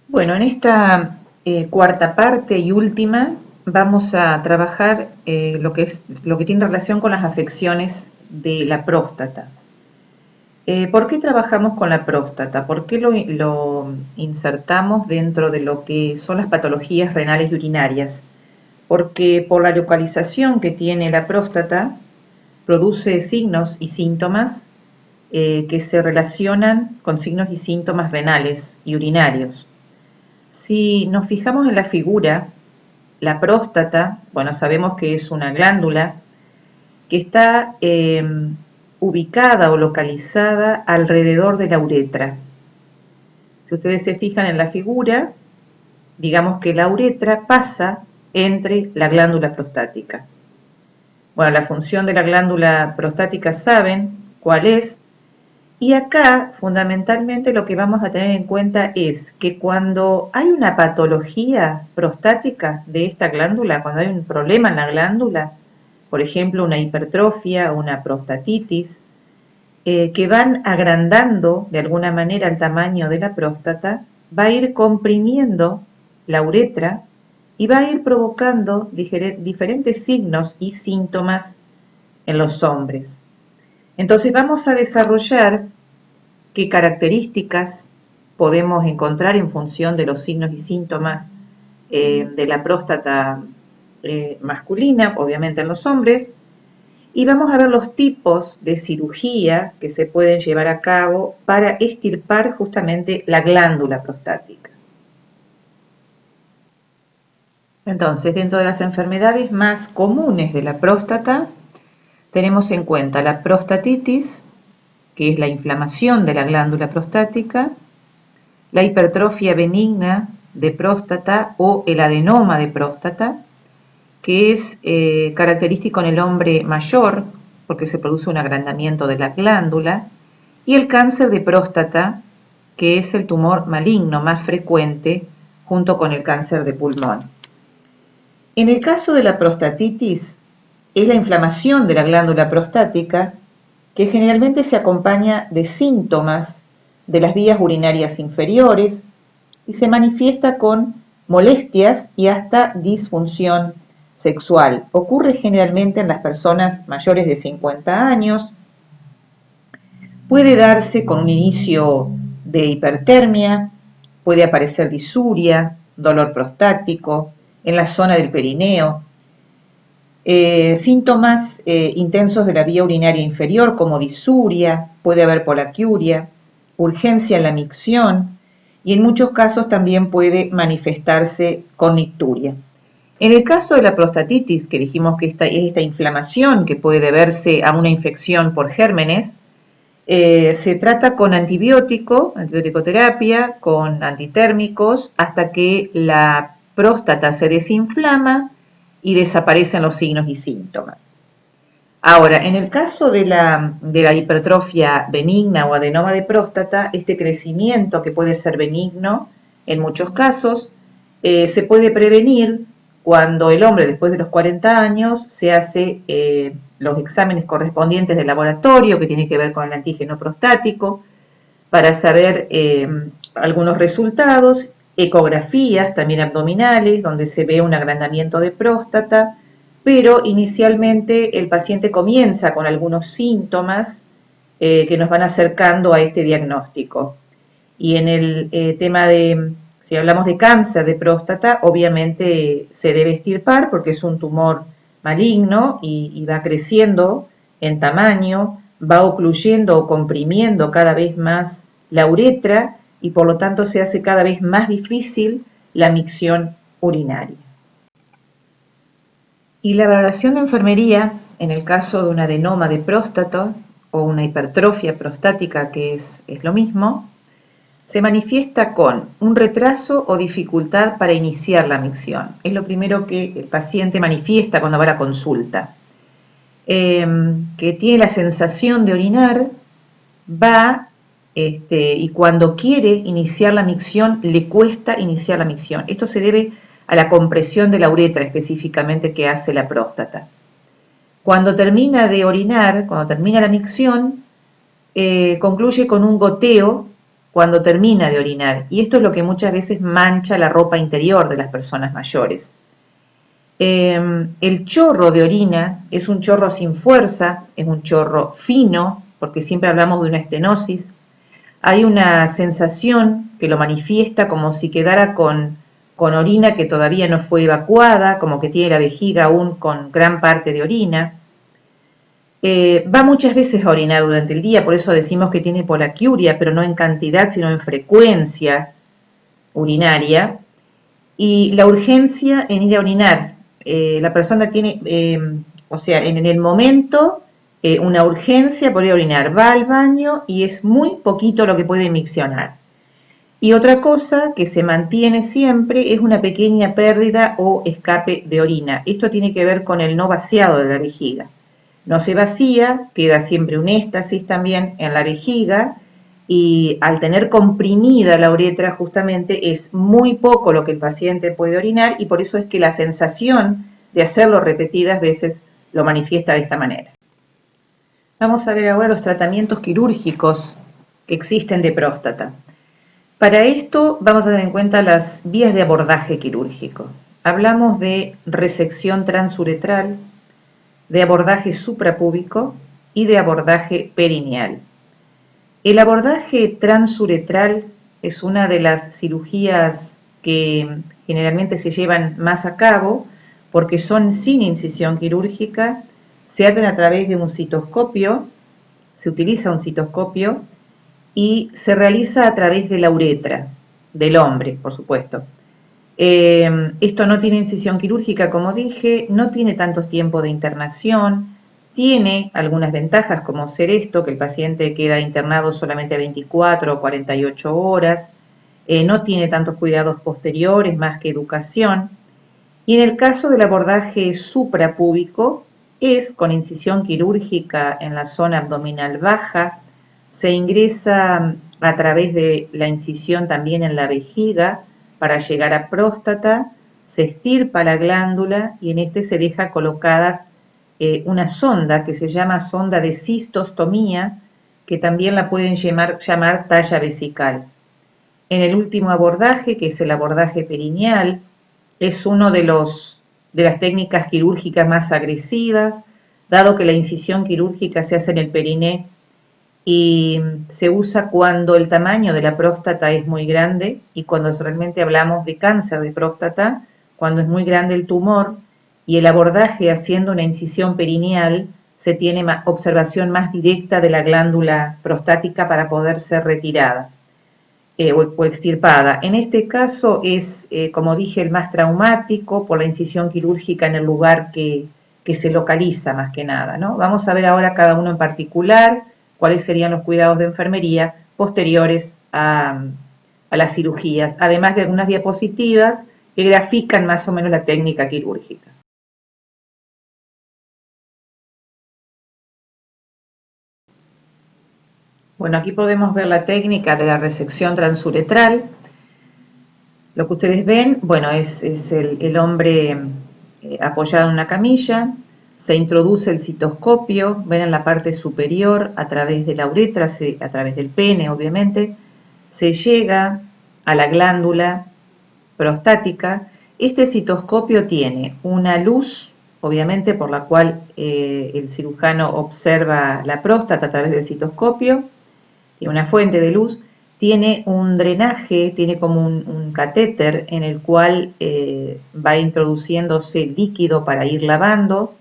Bueno, en esta cuarta parte y última vamos a trabajar lo que tiene relación con las afecciones de la próstata. ¿Por qué trabajamos con la próstata? ¿Por qué lo insertamos dentro de lo que son las patologías renales y urinarias? Porque por la localización que tiene la próstata produce signos y síntomas que se relacionan con signos y síntomas renales y urinarios. Si nos fijamos en la figura, la próstata, bueno, sabemos que es una glándula que está ubicada o localizada alrededor de la uretra. Si ustedes se fijan en la figura, digamos que la uretra pasa entre la glándula prostática. Bueno, la función de la glándula prostática saben cuál es. Y acá, fundamentalmente, lo que vamos a tener en cuenta es que cuando hay una patología prostática de esta glándula, cuando hay un problema en la glándula, por ejemplo, una hipertrofia o una prostatitis, que van agrandando de alguna manera el tamaño de la próstata, va a ir comprimiendo la uretra y va a ir provocando diferentes signos y síntomas en los hombres. Entonces vamos a desarrollar qué características podemos encontrar en función de los signos y síntomas de la próstata masculina, obviamente en los hombres, y vamos a ver los tipos de cirugía que se pueden llevar a cabo para extirpar justamente la glándula prostática. Entonces, dentro de las enfermedades más comunes de la próstata, tenemos en cuenta la prostatitis, que es la inflamación de la glándula prostática, la hipertrofia benigna de próstata o el adenoma de próstata, que es característico en el hombre mayor, porque se produce un agrandamiento de la glándula, y el cáncer de próstata, que es el tumor maligno más frecuente junto con el cáncer de pulmón. En el caso de la prostatitis, es la inflamación de la glándula prostática que generalmente se acompaña de síntomas de las vías urinarias inferiores y se manifiesta con molestias y hasta disfunción sexual. Ocurre generalmente en las personas mayores de 50 años. Puede darse con un inicio de hipertermia, puede aparecer disuria, dolor prostático en la zona del perineo, síntomas intensos de la vía urinaria inferior como disuria, puede haber polaquiuria, urgencia en la micción y en muchos casos también puede manifestarse con nicturia. En el caso de la prostatitis, que dijimos que es esta inflamación que puede deberse a una infección por gérmenes, se trata con antibiótico-terapia, con antitérmicos, hasta que la próstata se desinflama y desaparecen los signos y síntomas. Ahora, en el caso de la hipertrofia benigna o adenoma de próstata, este crecimiento que puede ser benigno en muchos casos, se puede prevenir cuando el hombre después de los 40 años se hace los exámenes correspondientes del laboratorio que tiene que ver con el antígeno prostático para saber algunos resultados, ecografías también abdominales donde se ve un agrandamiento de próstata, pero inicialmente el paciente comienza con algunos síntomas que nos van acercando a este diagnóstico. Y en el tema de, si hablamos de cáncer de próstata, obviamente se debe extirpar porque es un tumor maligno y va creciendo en tamaño, va ocluyendo o comprimiendo cada vez más la uretra y por lo tanto se hace cada vez más difícil la micción urinaria. Y la valoración de enfermería, en el caso de un adenoma de próstata o una hipertrofia prostática, que es lo mismo, se manifiesta con un retraso o dificultad para iniciar la micción. Es lo primero que el paciente manifiesta cuando va a la consulta. Que tiene la sensación de orinar, y cuando quiere iniciar la micción, le cuesta iniciar la micción. Esto se debe a la compresión de la uretra específicamente que hace la próstata. Cuando termina de orinar, cuando termina la micción, concluye con un goteo cuando termina de orinar, y esto es lo que muchas veces mancha la ropa interior de las personas mayores. El chorro de orina es un chorro sin fuerza, es un chorro fino, porque siempre hablamos de una estenosis. Hay una sensación que lo manifiesta como si quedara con orina que todavía no fue evacuada, como que tiene la vejiga aún con gran parte de orina. Va muchas veces a orinar durante el día, por eso decimos que tiene polaquiuria, pero no en cantidad, sino en frecuencia urinaria. Y la urgencia en ir a orinar, la persona tiene, o sea, en el momento, una urgencia por ir a orinar, va al baño y es muy poquito lo que puede miccionar. Y otra cosa que se mantiene siempre es una pequeña pérdida o escape de orina. Esto tiene que ver con el no vaciado de la vejiga. No se vacía, queda siempre un éstasis también en la vejiga, y al tener comprimida la uretra justamente es muy poco lo que el paciente puede orinar, y por eso es que la sensación de hacerlo repetidas veces lo manifiesta de esta manera. Vamos a ver ahora los tratamientos quirúrgicos que existen de próstata. Para esto vamos a tener en cuenta las vías de abordaje quirúrgico. Hablamos de resección transuretral, de abordaje suprapúbico y de abordaje perineal. El abordaje transuretral es una de las cirugías que generalmente se llevan más a cabo porque son sin incisión quirúrgica, se hacen a través de un citoscopio, se utiliza un citoscopio y se realiza a través de la uretra, del hombre, por supuesto. Esto no tiene incisión quirúrgica, como dije, no tiene tanto tiempo de internación, tiene algunas ventajas como ser esto, que el paciente queda internado solamente 24 o 48 horas, no tiene tantos cuidados posteriores más que educación, y en el caso del abordaje suprapúbico es con incisión quirúrgica en la zona abdominal baja, se ingresa a través de la incisión también en la vejiga para llegar a próstata, se extirpa la glándula y en este se deja colocadas una sonda que se llama sonda de cistostomía, que también la pueden llamar talla vesical. En el último abordaje, que es el abordaje perineal, es uno de las técnicas quirúrgicas más agresivas, dado que la incisión quirúrgica se hace en el periné y se usa cuando el tamaño de la próstata es muy grande y cuando realmente hablamos de cáncer de próstata, cuando es muy grande el tumor, y el abordaje haciendo una incisión perineal se tiene observación más directa de la glándula prostática para poder ser retirada o extirpada. En este caso es, como dije, el más traumático por la incisión quirúrgica en el lugar que se localiza más que nada, ¿no? Vamos a ver ahora cada uno en particular cuáles serían los cuidados de enfermería posteriores a las cirugías, además de algunas diapositivas que grafican más o menos la técnica quirúrgica. Bueno, aquí podemos ver la técnica de la resección transuretral. Lo que ustedes ven, bueno, es el hombre apoyado en una camilla, se introduce el citoscopio, ven en la parte superior a través de la uretra, a través del pene obviamente, se llega a la glándula prostática. Este citoscopio tiene una luz, obviamente por la cual el cirujano observa la próstata a través del citoscopio, tiene una fuente de luz, tiene un drenaje, tiene como un catéter en el cual va introduciéndose líquido para ir lavando,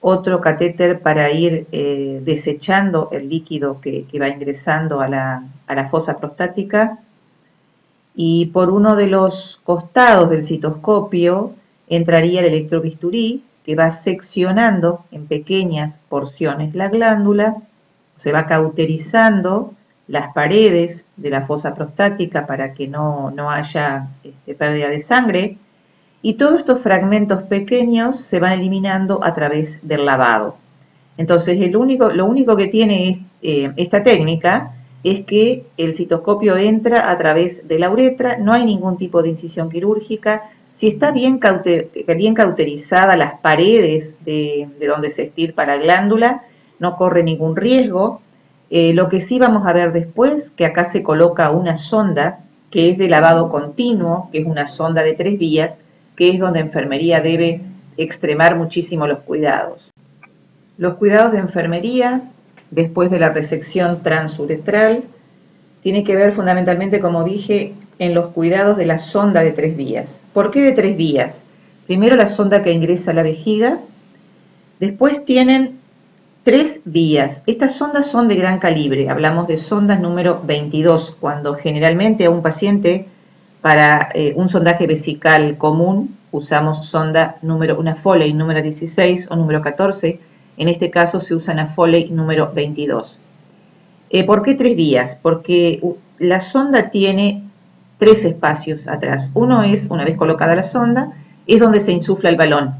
otro catéter para ir desechando el líquido que va ingresando a la fosa prostática, y por uno de los costados del citoscopio entraría el electrobisturí que va seccionando en pequeñas porciones la glándula, se va cauterizando las paredes de la fosa prostática para que no haya pérdida de sangre, y todos estos fragmentos pequeños se van eliminando a través del lavado. Entonces lo único que tiene esta técnica es que el citoscopio entra a través de la uretra, no hay ningún tipo de incisión quirúrgica. Si está bien cauterizada las paredes de donde se extirpa la glándula, no corre ningún riesgo. Lo que sí vamos a ver después, que acá se coloca una sonda que es de lavado continuo, que es una sonda de 3 vías, que es donde enfermería debe extremar muchísimo los cuidados. Los cuidados de enfermería después de la resección transuretral tiene que ver fundamentalmente, como dije, en los cuidados de la sonda de 3 vías. ¿Por qué de 3 vías? Primero la sonda que ingresa a la vejiga, después tienen 3 vías. Estas sondas son de gran calibre, hablamos de sondas número 22, cuando generalmente a un paciente para un sondaje vesical común usamos una Foley número 16 o número 14, en este caso se usa una Foley número 22. ¿Por qué 3 vías? Porque la sonda tiene 3 espacios atrás. Uno es, una vez colocada la sonda, es donde se insufla el balón.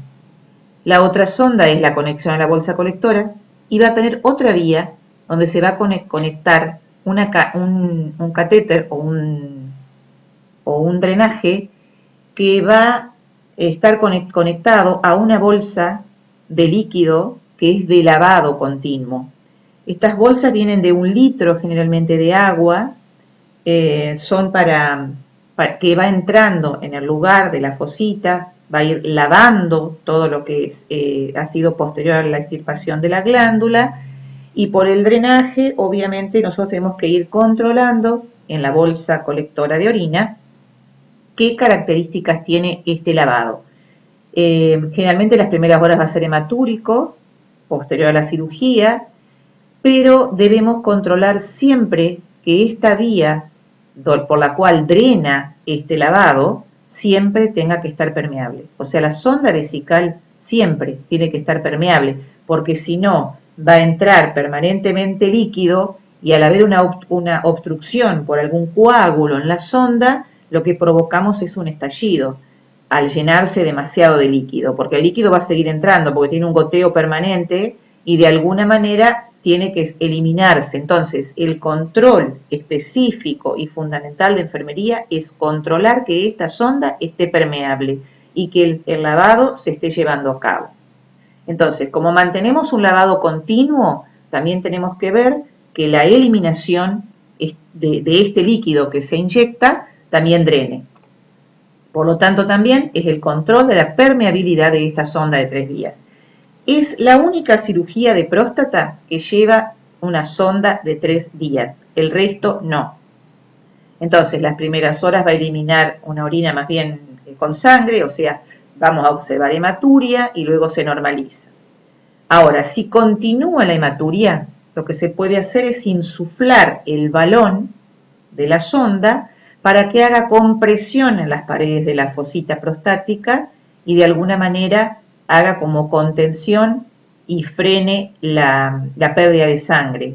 La otra sonda es la conexión a la bolsa colectora y va a tener otra vía donde se va a conectar un catéter o un drenaje que va a estar conectado a una bolsa de líquido que es de lavado continuo. Estas bolsas vienen de 1 litro generalmente de agua, son para que va entrando en el lugar de la fosita, va a ir lavando todo lo que ha sido posterior a la extirpación de la glándula, y por el drenaje obviamente nosotros tenemos que ir controlando en la bolsa colectora de orina qué características tiene este lavado. Generalmente las primeras horas va a ser hematúrico, posterior a la cirugía, pero debemos controlar siempre que esta vía por la cual drena este lavado siempre tenga que estar permeable. O sea, la sonda vesical siempre tiene que estar permeable, porque si no va a entrar permanentemente líquido y al haber una obstrucción por algún coágulo en la sonda, lo que provocamos es un estallido al llenarse demasiado de líquido, porque el líquido va a seguir entrando porque tiene un goteo permanente y de alguna manera tiene que eliminarse. Entonces, el control específico y fundamental de enfermería es controlar que esta sonda esté permeable y que el lavado se esté llevando a cabo. Entonces, como mantenemos un lavado continuo, también tenemos que ver que la eliminación de este líquido que se inyecta también drene. Por lo tanto, también es el control de la permeabilidad de esta sonda de 3 vías. Es la única cirugía de próstata que lleva una sonda de 3 vías, el resto no. Entonces, las primeras horas va a eliminar una orina más bien con sangre, o sea, vamos a observar hematuria y luego se normaliza. Ahora, si continúa la hematuria, lo que se puede hacer es insuflar el balón de la sonda para que haga compresión en las paredes de la fosita prostática y de alguna manera haga como contención y frene la pérdida de sangre.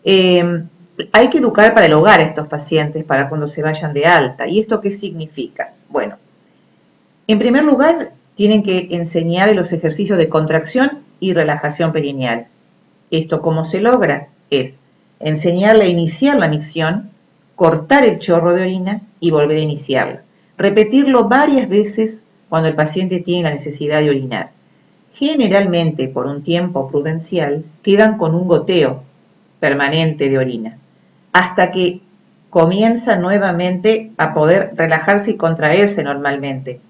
Hay que educar para el hogar a estos pacientes para cuando se vayan de alta. ¿Y esto qué significa? Bueno, en primer lugar, tienen que enseñar los ejercicios de contracción y relajación perineal. ¿Esto cómo se logra? Es enseñarle a iniciar la micción, cortar el chorro de orina y volver a iniciarla. Repetirlo varias veces cuando el paciente tiene la necesidad de orinar. Generalmente, por un tiempo prudencial, quedan con un goteo permanente de orina, hasta que comienza nuevamente a poder relajarse y contraerse normalmente.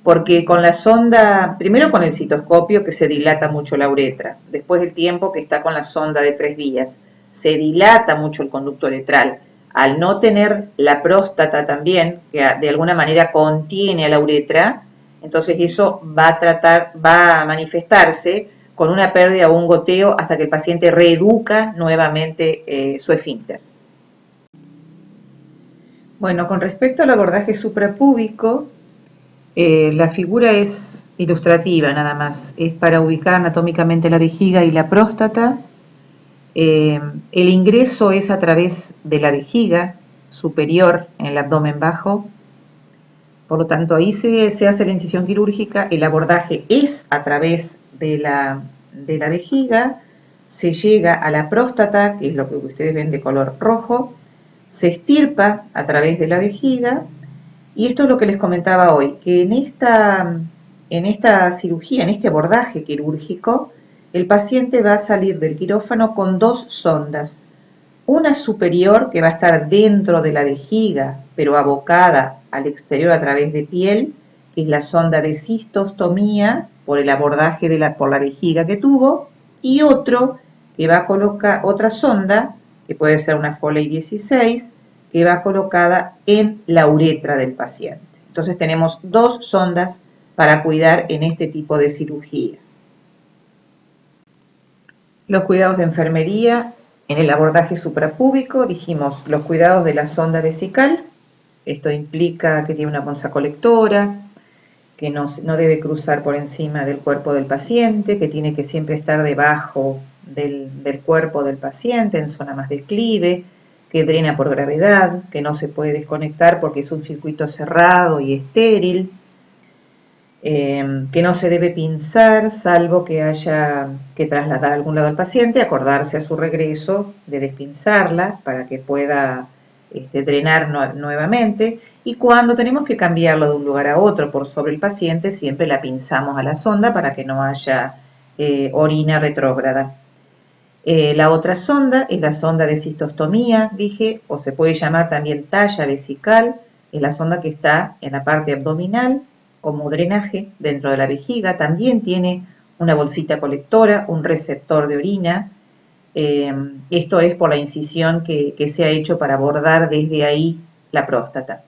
Porque con la sonda, primero con el citoscopio que se dilata mucho la uretra, después del tiempo que está con la sonda de 3 vías, se dilata mucho el conducto uretral. Al no tener la próstata también, que de alguna manera contiene a la uretra, entonces eso va a manifestarse con una pérdida o un goteo hasta que el paciente reeduca nuevamente su esfínter. Bueno, con respecto al abordaje suprapúbico, la figura es ilustrativa nada más, es para ubicar anatómicamente la vejiga y la próstata. El ingreso es a través de la vejiga superior en el abdomen bajo, por lo tanto ahí se hace la incisión quirúrgica, el abordaje es a través de la vejiga, se llega a la próstata, que es lo que ustedes ven de color rojo, se extirpa a través de la vejiga, y esto es lo que les comentaba hoy, que en esta cirugía, en este abordaje quirúrgico, el paciente va a salir del quirófano con 2 sondas. Una superior que va a estar dentro de la vejiga, pero abocada al exterior a través de piel, que es la sonda de cistostomía por el abordaje por la vejiga que tuvo, y otro que va a colocar otra sonda, que puede ser una Foley 16, que va colocada en la uretra del paciente. Entonces tenemos 2 sondas para cuidar en este tipo de cirugía. Los cuidados de enfermería en el abordaje suprapúbico, dijimos los cuidados de la sonda vesical. Esto implica que tiene una punza colectora, que no debe cruzar por encima del cuerpo del paciente, que tiene que siempre estar debajo del cuerpo del paciente en zona más declive, que drena por gravedad, que no se puede desconectar porque es un circuito cerrado y estéril, que no se debe pinzar salvo que haya que trasladar a algún lado al paciente, acordarse a su regreso de despinzarla para que pueda drenar nuevamente, y cuando tenemos que cambiarlo de un lugar a otro por sobre el paciente, siempre la pinzamos a la sonda para que no haya orina retrógrada. La otra sonda es la sonda de cistostomía, dije, o se puede llamar también talla vesical, es la sonda que está en la parte abdominal como drenaje dentro de la vejiga. También tiene una bolsita colectora, un receptor de orina. Esto es por la incisión que se ha hecho para abordar desde ahí la próstata.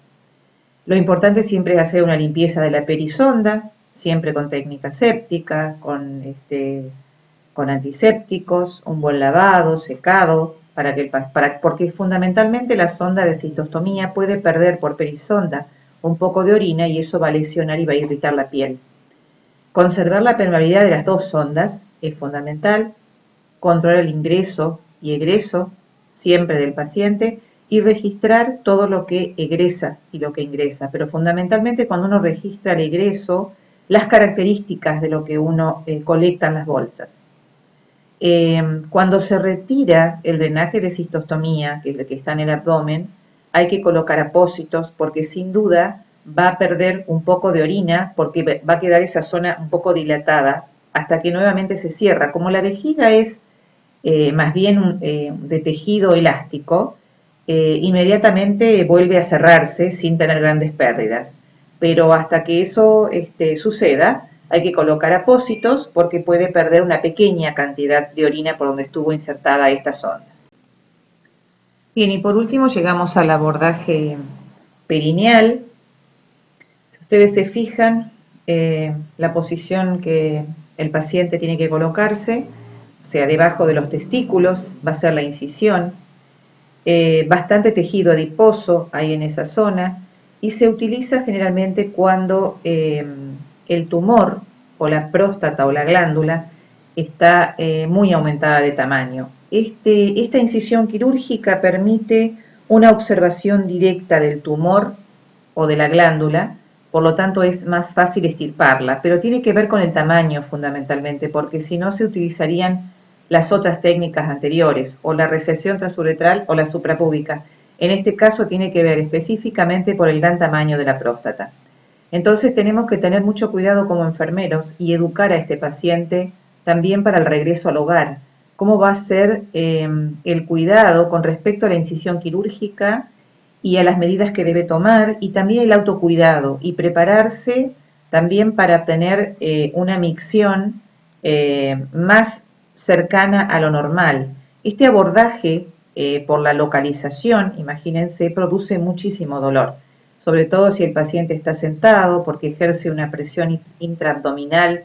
Lo importante siempre es hacer una limpieza de la perisonda, siempre con técnica séptica, con antisépticos, un buen lavado, secado, porque fundamentalmente la sonda de cistostomía puede perder por perisonda un poco de orina y eso va a lesionar y va a irritar la piel. Conservar la permeabilidad de las 2 sondas es fundamental, controlar el ingreso y egreso siempre del paciente y registrar todo lo que egresa y lo que ingresa, pero fundamentalmente cuando uno registra el egreso, las características de lo que uno colecta en las bolsas. Cuando se retira el drenaje de cistostomía, que es el que está en el abdomen, hay que colocar apósitos porque sin duda va a perder un poco de orina porque va a quedar esa zona un poco dilatada hasta que nuevamente se cierra. Como la vejiga es más bien de tejido elástico, inmediatamente vuelve a cerrarse sin tener grandes pérdidas. Pero hasta que eso suceda, hay que colocar apósitos porque puede perder una pequeña cantidad de orina por donde estuvo insertada esta sonda. Bien, y por último llegamos al abordaje perineal. Si ustedes se fijan, la posición que el paciente tiene que colocarse, o sea, debajo de los testículos, va a ser la incisión. Bastante tejido adiposo hay en esa zona y se utiliza generalmente cuando el tumor o la próstata o la glándula está muy aumentada de tamaño. Esta incisión quirúrgica permite una observación directa del tumor o de la glándula, por lo tanto es más fácil extirparla, pero tiene que ver con el tamaño fundamentalmente, porque si no se utilizarían las otras técnicas anteriores, o la resección transuretral o la suprapúbica. En este caso tiene que ver específicamente por el gran tamaño de la próstata. Entonces tenemos que tener mucho cuidado como enfermeros y educar a este paciente también para el regreso al hogar. Cómo va a ser el cuidado con respecto a la incisión quirúrgica y a las medidas que debe tomar, y también el autocuidado y prepararse también para tener una micción más cercana a lo normal. Este abordaje por la localización, imagínense, produce muchísimo dolor, sobre todo si el paciente está sentado porque ejerce una presión intraabdominal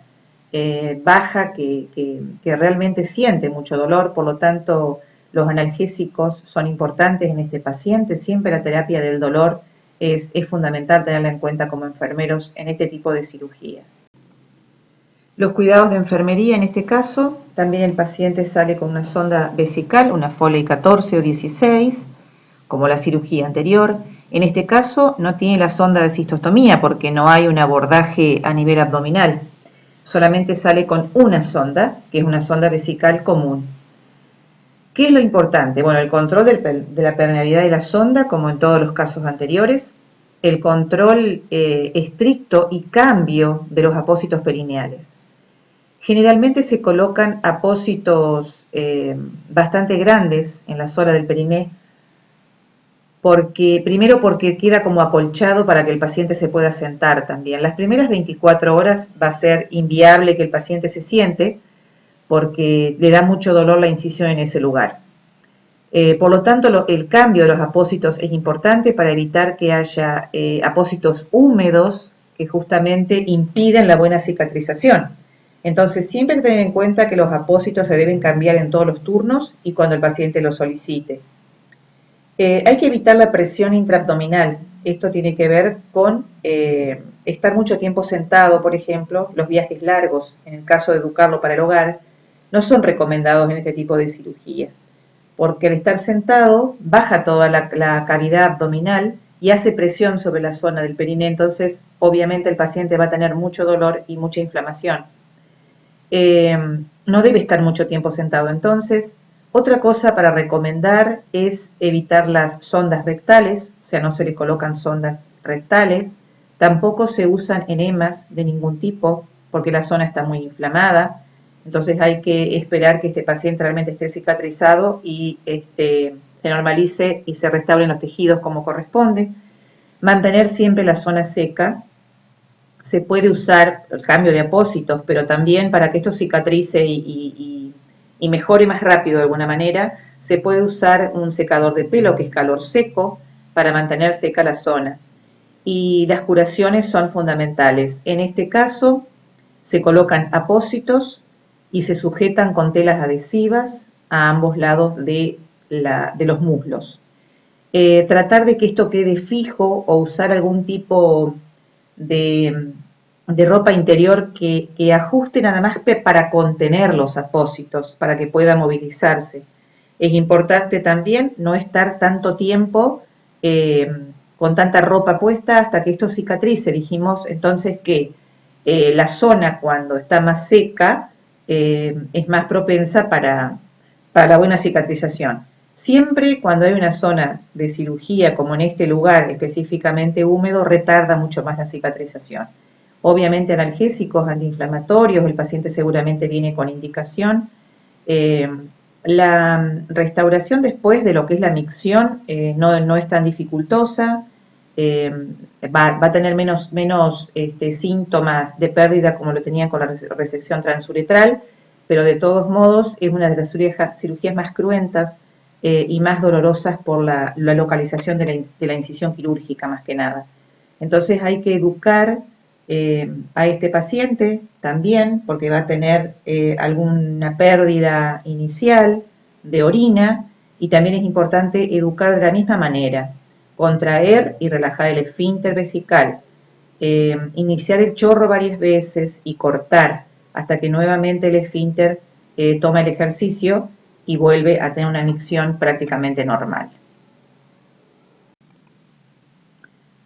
baja que realmente siente mucho dolor. Por lo tanto, los analgésicos son importantes en este paciente. Siempre la terapia del dolor es fundamental tenerla en cuenta como enfermeros en este tipo de cirugía. Los cuidados de enfermería en este caso, también el paciente sale con una sonda vesical, una Foley 14 o 16, como la cirugía anterior. En este caso no tiene la sonda de cistostomía porque no hay un abordaje a nivel abdominal. Solamente sale con una sonda, que es una sonda vesical común. ¿Qué es lo importante? Bueno, el control de la permeabilidad de la sonda, como en todos los casos anteriores, el control estricto y cambio de los apósitos perineales. Generalmente se colocan apósitos bastante grandes en la zona del periné, primero porque queda como acolchado para que el paciente se pueda sentar también. Las primeras 24 horas va a ser inviable que el paciente se siente porque le da mucho dolor la incisión en ese lugar. Por lo tanto, el cambio de los apósitos es importante para evitar que haya apósitos húmedos que justamente impiden la buena cicatrización. Entonces, siempre tener en cuenta que los apósitos se deben cambiar en todos los turnos y cuando el paciente lo solicite. Hay que evitar la presión intraabdominal. Esto tiene que ver con estar mucho tiempo sentado, por ejemplo. Los viajes largos, en el caso de educarlo para el hogar, no son recomendados en este tipo de cirugía, porque al estar sentado baja toda la cavidad abdominal y hace presión sobre la zona del periné. Entonces, obviamente el paciente va a tener mucho dolor y mucha inflamación. No debe estar mucho tiempo sentado. Entonces, otra cosa para recomendar es evitar las sondas rectales, o sea, no se le colocan sondas rectales, tampoco se usan enemas de ningún tipo porque la zona está muy inflamada. Entonces hay que esperar que este paciente realmente esté cicatrizado y se normalice y se restauren los tejidos como corresponde. Mantener siempre la zona seca. Se puede usar el cambio de apósitos, pero también para que esto cicatrice y mejore más rápido de alguna manera, se puede usar un secador de pelo, que es calor seco, para mantener seca la zona. Y las curaciones son fundamentales. En este caso, se colocan apósitos y se sujetan con telas adhesivas a ambos lados de los muslos. Tratar de que esto quede fijo o usar algún tipo de ropa interior que ajuste nada más para contener los apósitos, para que pueda movilizarse. Es importante también no estar tanto tiempo con tanta ropa puesta hasta que esto cicatrice. Dijimos entonces que la zona cuando está más seca es más propensa para la buena cicatrización. Siempre cuando hay una zona de cirugía, como en este lugar específicamente húmedo, retarda mucho más la cicatrización. Obviamente analgésicos, antiinflamatorios, el paciente seguramente viene con indicación. La restauración después de lo que es la micción no es tan dificultosa, va a tener menos síntomas de pérdida como lo tenía con la resección transuretral, pero de todos modos es una de las cirugías más cruentas y más dolorosas por la localización de la incisión quirúrgica más que nada. Entonces hay que educar a este paciente también, porque va a tener alguna pérdida inicial de orina, y también es importante educar de la misma manera, contraer y relajar el esfínter vesical, iniciar el chorro varias veces y cortar hasta que nuevamente el esfínter toma el ejercicio y vuelve a tener una micción prácticamente normal.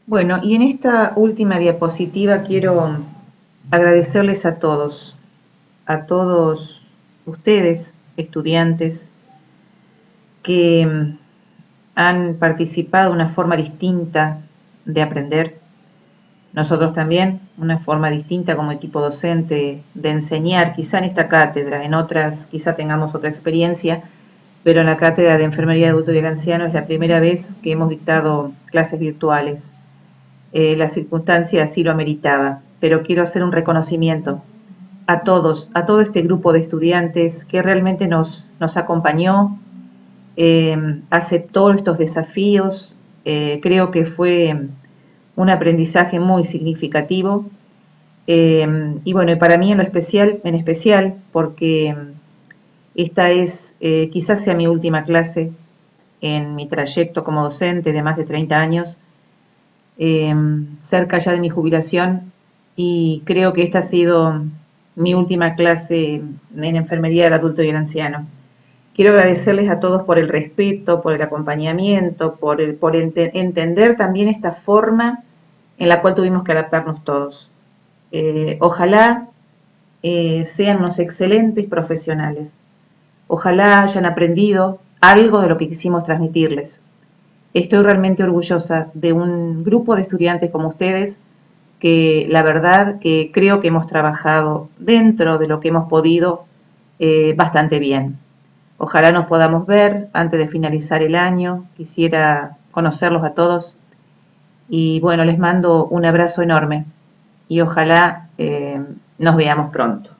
Bueno, y en esta última diapositiva quiero agradecerles a todos ustedes, estudiantes, que han participado de una forma distinta de aprender. Nosotros también, una forma distinta como equipo docente de enseñar, quizá en esta cátedra, en otras quizá tengamos otra experiencia, pero en la cátedra de Enfermería de Adulto y Anciano es la primera vez que hemos dictado clases virtuales. La circunstancia así lo ameritaba, pero quiero hacer un reconocimiento a todo este grupo de estudiantes que realmente nos acompañó, aceptó estos desafíos. Creo que fue un aprendizaje muy significativo, y bueno, para mí en especial porque esta es quizás sea mi última clase en mi trayecto como docente de más de 30 años, cerca ya de mi jubilación, y creo que esta ha sido mi última clase en enfermería del adulto y el anciano. Quiero agradecerles a todos por el respeto, por el acompañamiento, por entender también esta forma en la cual tuvimos que adaptarnos todos. Ojalá sean unos excelentes profesionales. Ojalá hayan aprendido algo de lo que quisimos transmitirles. Estoy realmente orgullosa de un grupo de estudiantes como ustedes que la verdad que creo que hemos trabajado dentro de lo que hemos podido bastante bien. Ojalá nos podamos ver antes de finalizar el año. Quisiera conocerlos a todos y bueno, les mando un abrazo enorme y ojalá nos veamos pronto.